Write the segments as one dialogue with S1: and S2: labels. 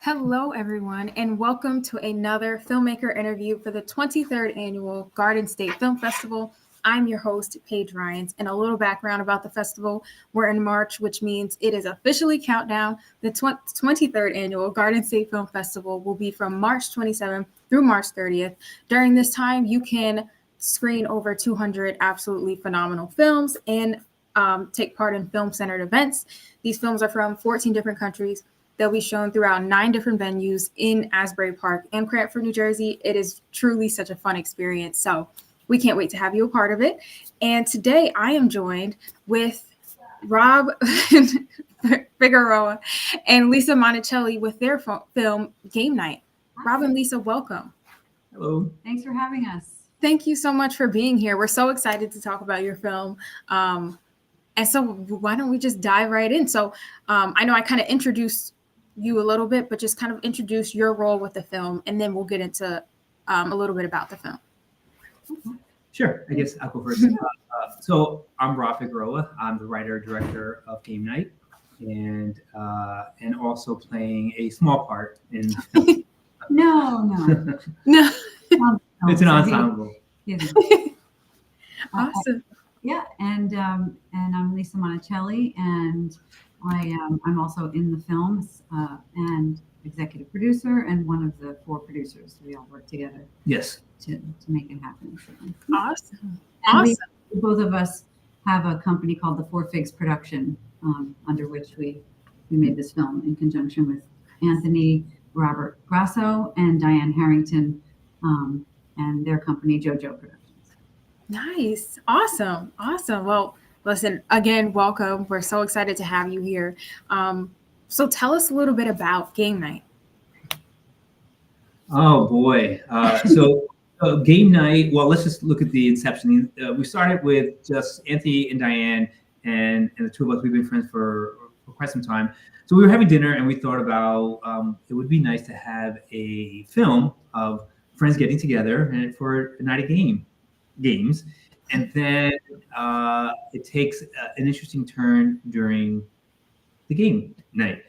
S1: Hello, everyone, and welcome to another Filmmaker interview for the 23rd Annual Garden State Film Festival. I'm your host, Paige Ryans, and a little background about the festival. We're in March, which means it is officially countdown. The 23rd Annual Garden State Film Festival will be from March 27th through March 30th. During this time, you can screen over 200 absolutely phenomenal films and take part in film-centered events. These films are from 14 different countries. They'll be shown throughout 9 different venues in Asbury Park and Cranford, New Jersey. It is truly such a fun experience. So we can't wait to have you a part of it. And today I am joined with Rob Figueroa and Lisa Monticelli with their film Game Night. Rob and Lisa, welcome.
S2: Hello.
S3: Thanks for having us.
S1: Thank you so much for being here. We're so excited to talk about your film. And so why don't we just dive right in? So I know I kind of introduced you a little bit, but just kind of introduce your role with the film, and then we'll get into a little bit about the film.
S2: Sure. I guess I'll go first. So I'm Rob Figueroa. I'm the writer-director of Game Night, and also playing a small part in.
S3: No.
S2: It's an ensemble.
S1: Awesome.
S3: And I'm Lisa Monticelli, and I'm also in the films and executive producer and one of the 4 producers. We all work together.
S2: Yes.
S3: To make it happen.
S1: Awesome.
S3: We, both of us have a company called the 4 Figs Production, under which we made this film in conjunction with Anthony Robert Grasso and Diane Harrington, and their company JoJo Productions.
S1: Nice. Awesome. Well, listen, again, welcome. We're so excited to have you here. So tell us a little bit about Game Night.
S2: Oh boy. So Game Night. Well, let's just look at the inception. We started with just Anthony and Diane, and the 2 of us. We've been friends for quite some time. So we were having dinner, and we thought about it would be nice to have a film of friends getting together and for a night of games. And then it takes an interesting turn during the game night.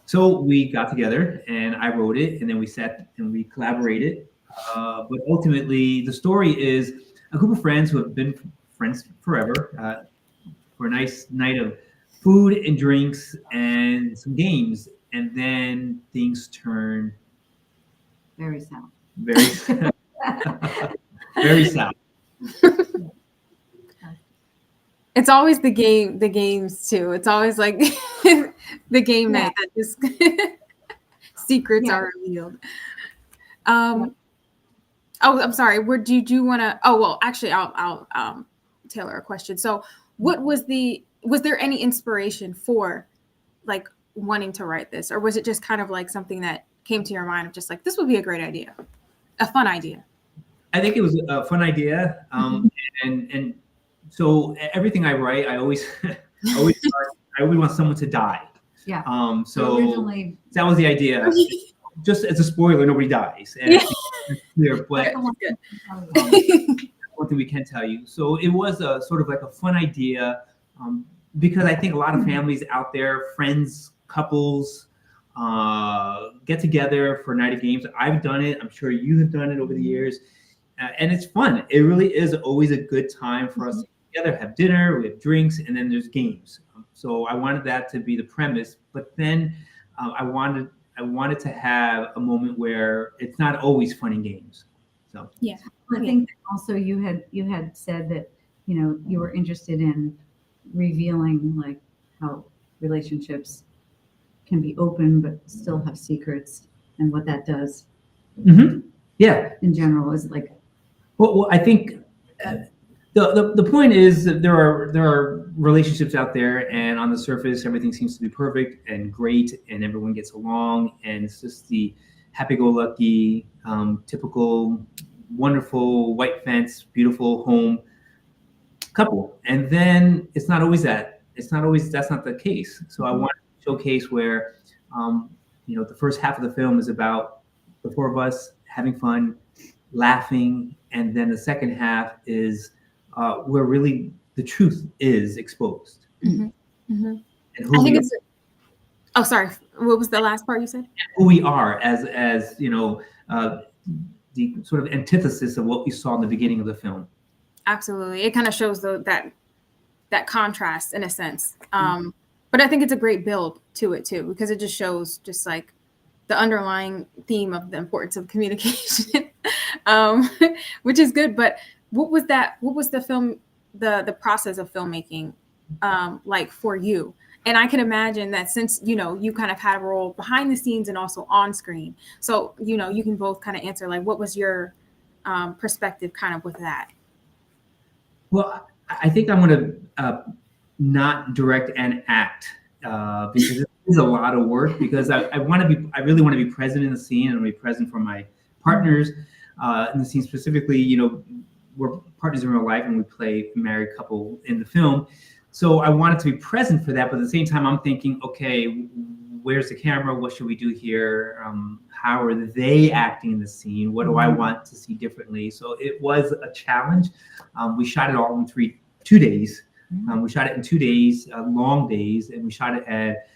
S2: So we got together and I wrote it, and then we sat and we collaborated. But ultimately, the story is a group of friends who have been friends forever for a nice night of food and drinks and some games. And then things turn
S3: Very south.
S2: Very south.
S1: It's always the games too. It's always like the game night that just secrets are revealed. Oh, I'm sorry. Do you want to? Oh, well, actually, I'll tailor a question. So, was there any inspiration for like wanting to write this, or was it just kind of like something that came to your mind of just like this would be a great idea, a fun idea?
S2: I think it was a fun idea, and so everything I write, I always want someone to die.
S3: Yeah.
S2: So
S3: originally,
S2: that was the idea. Just as a spoiler, nobody dies. And it's clear, but one thing we can tell you. So it was a sort of like a fun idea, because I think a lot of families out there, friends, couples, get together for a night of games. I've done it. I'm sure you have done it over the years. And it's fun. It really is always a good time for us to get together, have dinner, we have drinks, and then there's games. So I wanted that to be the premise, but then I wanted to have a moment where it's not always fun and games. So
S1: yeah,
S3: I think also you had said that you were interested in revealing like how relationships can be open but still have secrets, and what that does.
S2: Mm-hmm. Yeah.
S3: In general is like.
S2: Well, I think the point is that there are relationships out there, and on the surface everything seems to be perfect and great, and everyone gets along, and it's just the happy-go-lucky, typical, wonderful white fence, beautiful home couple. And then it's not always that. That's not the case. So I want to showcase where, the first half of the film is about the 4 of us having fun, laughing, and then the second half is where really the truth is exposed.
S1: Mm-hmm. Mm-hmm.
S2: And
S1: Oh, sorry. What was the last part you said?
S2: Who we are as the sort of antithesis of what we saw in the beginning of the film.
S1: Absolutely. It kind of shows that contrast in a sense. But I think it's a great build to it too, because it just shows just like the underlying theme of the importance of communication, which is good. But what was the process of filmmaking like for you? And I can imagine that since, you kind of had a role behind the scenes and also on screen. So, you can both kind of answer, like, what was your perspective kind of with that?
S2: Well, I think I'm going to not direct and act because it is a lot of work. Because I really want to be present in the scene and be present for my partners in the scene specifically. We're partners in real life and we play a married couple in the film, so I wanted to be present for that. But at the same time, I'm thinking, okay, where's the camera? What should we do here? How are they acting in the scene? What do I want to see differently? So it was a challenge. We shot it all in 2 days. We shot it in 2 days, long days, and we shot it at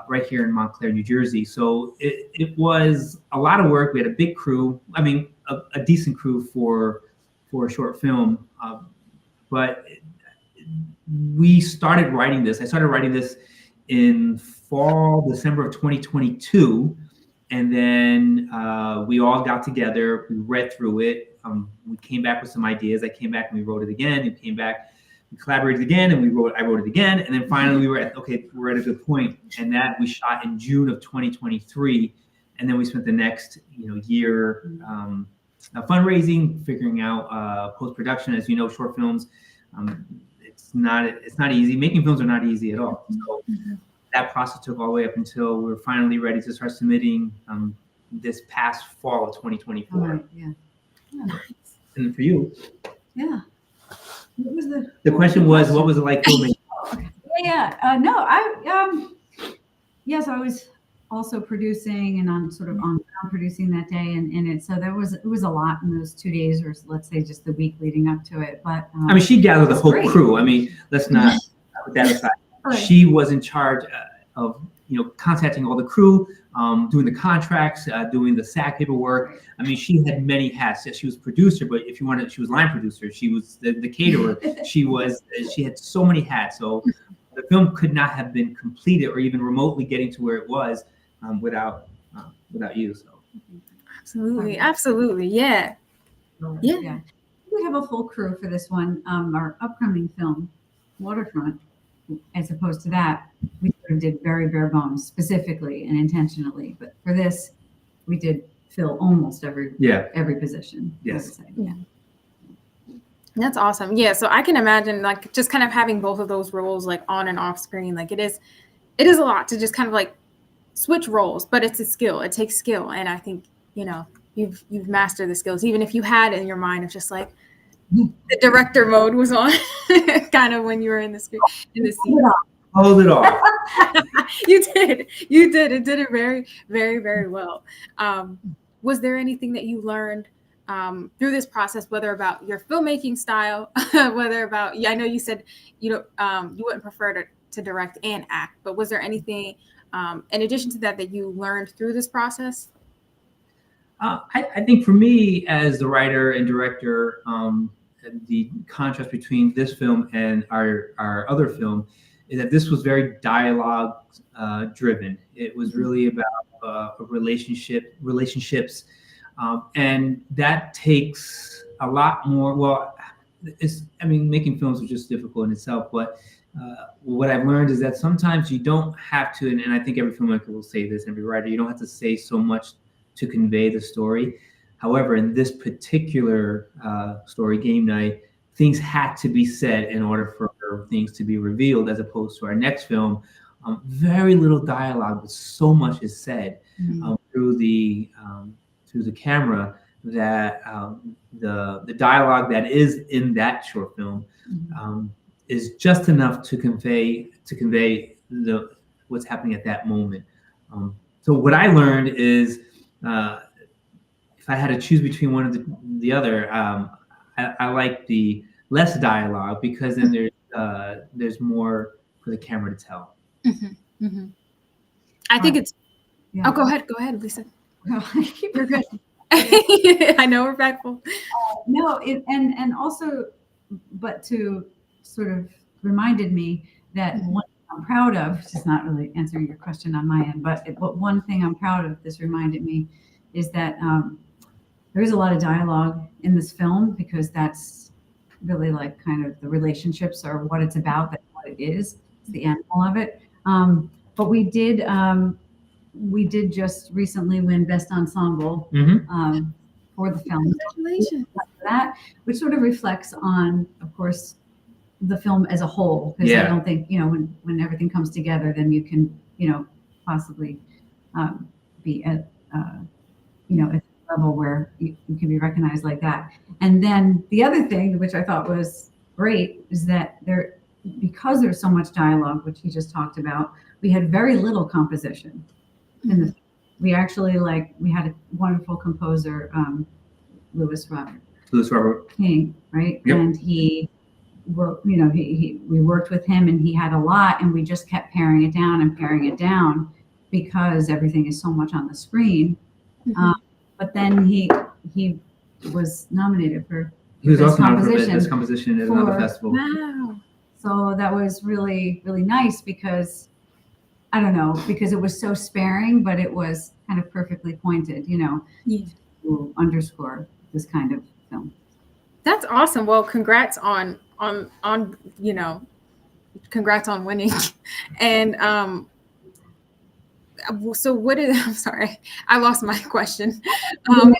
S2: right here in Montclair, New Jersey. So it was a lot of work. We had a big crew. I mean, a decent crew for a short film. But we started writing this. I started writing this in December of 2022. And then we all got together, we read through it. We came back with some ideas. I came back and we wrote it again. We came back, we collaborated again, and I wrote it again. And then finally we're at a good point. And that we shot in June of 2023. And then we spent the next year fundraising, figuring out post-production. As you know, short films, it's not easy. Making films are not easy at all. So that process took all the way up until we were finally ready to start submitting this past fall of 2024.
S3: Right, yeah.
S2: Nice. And for you,
S3: Yeah. What was
S2: the question was, what was it like filming?
S3: Yes, I was also producing and on producing that day, and so it was a lot in those 2 days, or let's say just the week leading up to it. But
S2: I mean, she gathered the whole
S3: great.
S2: crew. I mean, let's not put that aside.
S3: Right.
S2: She was in charge of contacting all the crew, doing the contracts, doing the SAG paperwork.
S3: Right.
S2: I mean, she had many hats. Yes, she was producer, but if you wanted, she was line producer. She was the caterer. She had so many hats. So the film could not have been completed or even remotely getting to where it was without you. So
S1: Absolutely, yeah.
S3: We have a full crew for this one. Our upcoming film, Waterfront, as opposed to that, we sort of did very bare bones, specifically and intentionally. But for this, we did fill almost every position.
S2: Yes.
S1: Yeah. That's awesome. Yeah. So I can imagine like just kind of having both of those roles like on and off screen. Like it is a lot to just kind of like switch roles, but it's a skill. It takes skill. And I think, you've mastered the skills, even if you had in your mind of just like the director mode was on kind of when you were in the screen, in the scene.
S2: Hold it off.
S1: You did. It did it very, very, very well. Was there anything that you learned through this process, whether about your filmmaking style, whether about, I know you said, you wouldn't prefer to direct and act, but was there anything in addition to that you learned through this process?
S2: I think for me as the writer and director, the contrast between this film and our other film is that this was very dialogue driven. It was really about relationships, and that takes a lot more. Well, making films is just difficult in itself, but what I've learned is that sometimes you don't have to, and I think every filmmaker will say this, every writer, you don't have to say so much to convey the story. However, in this particular story, Game Night, things had to be said in order for things to be revealed, as opposed to our next film. Very little dialogue, but so much is said through the camera that the dialogue that is in that short film is just enough to convey what's happening at that moment. So what I learned is, if I had to choose between one or the other, I like the less dialogue, because then there's more for the camera to tell.
S1: Mm-hmm. Mm-hmm. I think it's.
S3: Yeah.
S1: Oh, go ahead, Lisa. You're good.
S3: I
S1: I know we're backful.
S3: No, and also, but to sort of reminded me that one thing I'm proud of, which is not really answering your question on my end, but one thing I'm proud of, this reminded me, is that there is a lot of dialogue in this film, because that's really like kind of the relationships are what it's about, that's what it is, it's the animal of it. But we did just recently win Best Ensemble for the film.
S1: Congratulations.
S3: That, which sort of reflects on, of course, the film as a whole. Because I don't think, when everything comes together, then you can, possibly be at, at a level where you can be recognized like that. And then the other thing, which I thought was great, is that because there's so much dialogue, which he just talked about, we had very little composition in the film. We actually we had a wonderful composer, Louis Robert King, right?
S2: Yep.
S3: And he wrote, we worked with him, and he had a lot, and we just kept paring it down because everything is so much on the screen. But then he was nominated for
S2: He was
S3: Best
S2: also nominated for
S3: Composition
S2: Best Composition at another festival.
S1: Wow.
S3: So that was really, really nice, because I don't know, because it was so sparing, but it was kind of perfectly pointed, to underscore this kind of film.
S1: That's awesome. Well, congrats on congrats on winning. And so what is, I'm sorry, I lost my question.
S3: Sorry.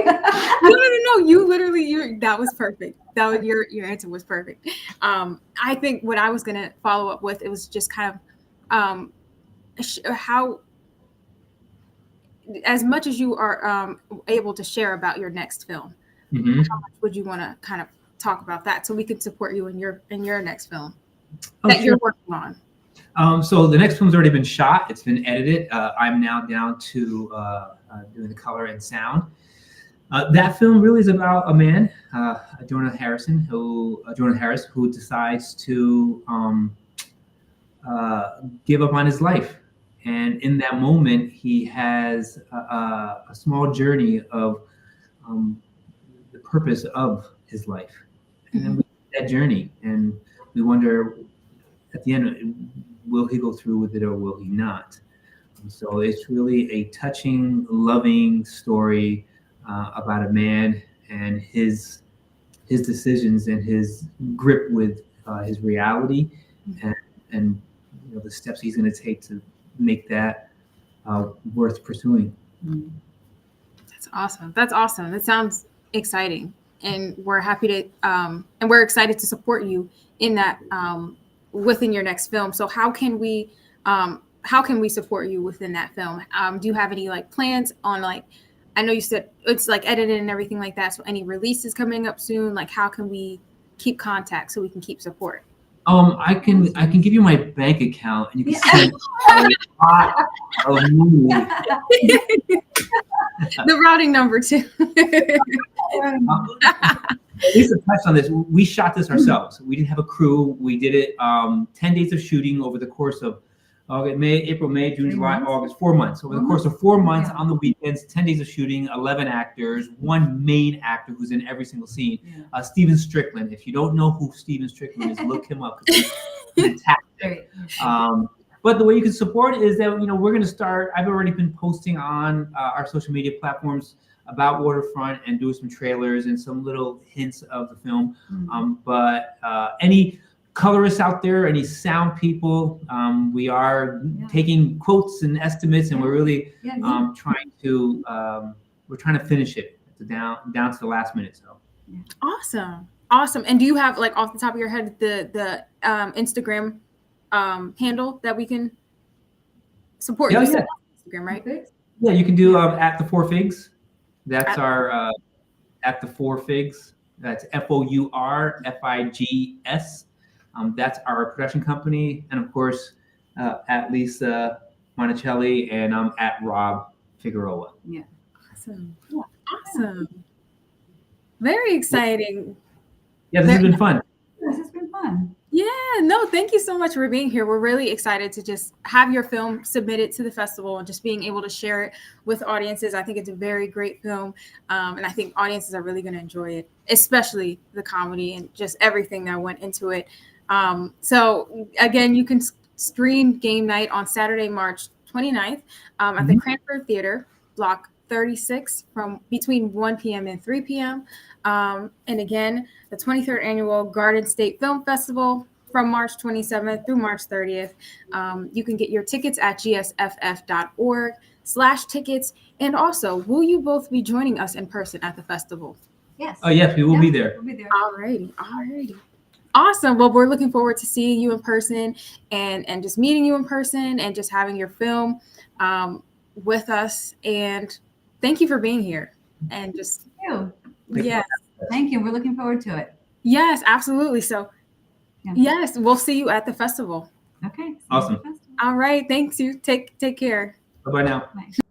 S1: No, you literally, that was perfect. That was your answer was perfect. I think what I was going to follow up with, it was just kind of how, as much as you are able to share about your next film, how much would you want to kind of talk about that, so we can support you in your next film that you're working on?
S2: So the next film's already been shot. It's been edited. I'm now down to doing the color and sound. That film really is about a man, Jonah Harris, who decides to give up on his life. And in that moment, he has a small journey of the purpose of his life. And then we do that journey, and we wonder at the end, will he go through with it or will he not? So it's really a touching, loving story about a man and his decisions and his grip with his reality, and the steps he's going to take to make that worth pursuing.
S1: That's awesome. That sounds exciting, and we're happy to and we're excited to support you in that within your next film. So how can we support you within that film? Do you have any plans on I know you said it's edited and everything like that. So any releases coming up soon? How can we keep contact so we can keep support?
S2: I can give you my bank account, and you can send a lot of money.
S1: The routing number too.
S2: Lisa touched on this. We shot this ourselves. We didn't have a crew. We did it 10 days of shooting over the course of April, May, June, July, August, 4 months. Over the course of 4 months, on the weekends, 10 days of shooting, 11 actors, one main actor who's in every single scene. Steven Strickland. If you don't know who Steven Strickland is, look him up, because he's fantastic. But the way you can support is that we're going to start. I've already been posting on our social media platforms about Waterfront and doing some trailers and some little hints of the film. But any colorists out there, any sound people, we are taking quotes and estimates, and we're really trying to finish it down to the last minute. So
S1: awesome. And do you have off the top of your head the Instagram handle that we can support you? Instagram, right?
S2: Yeah, you can do at the 4 Figs. That's our at the 4 Figs. That's FOURFIGS. That's our production company, and of course, at Lisa Monticelli, and I'm at Rob Figueroa.
S3: Yeah.
S1: Awesome. Very exciting.
S2: Yeah, this has been fun.
S3: This has been fun.
S1: Yeah, no, thank you so much for being here. We're really excited to just have your film submitted to the festival and just being able to share it with audiences. I think it's a very great film, and I think audiences are really going to enjoy it, especially the comedy and just everything that went into it. So again, you can stream Game Night on Saturday, March 29th at the Cranford Theater, Block 36, from between 1 p.m. and 3 p.m. And again, the 23rd Annual Garden State Film Festival from March 27th through March 30th. You can get your tickets at gsff.org/tickets. And also, will you both be joining us in person at the festival?
S3: Yes.
S2: Oh, yes, we will be there.
S3: We'll be there.
S1: Alrighty. Awesome. Well, we're looking forward to seeing you in person and just meeting you in person and just having your film with us. And thank you for being here. And just,
S3: Thank you.
S1: yes.
S3: Thank you. We're looking forward to it.
S1: Yes, absolutely. So, yes, we'll see you at the festival.
S3: Okay.
S2: Awesome.
S1: All right. Thanks you. Take care.
S2: Bye-bye now.
S3: Bye.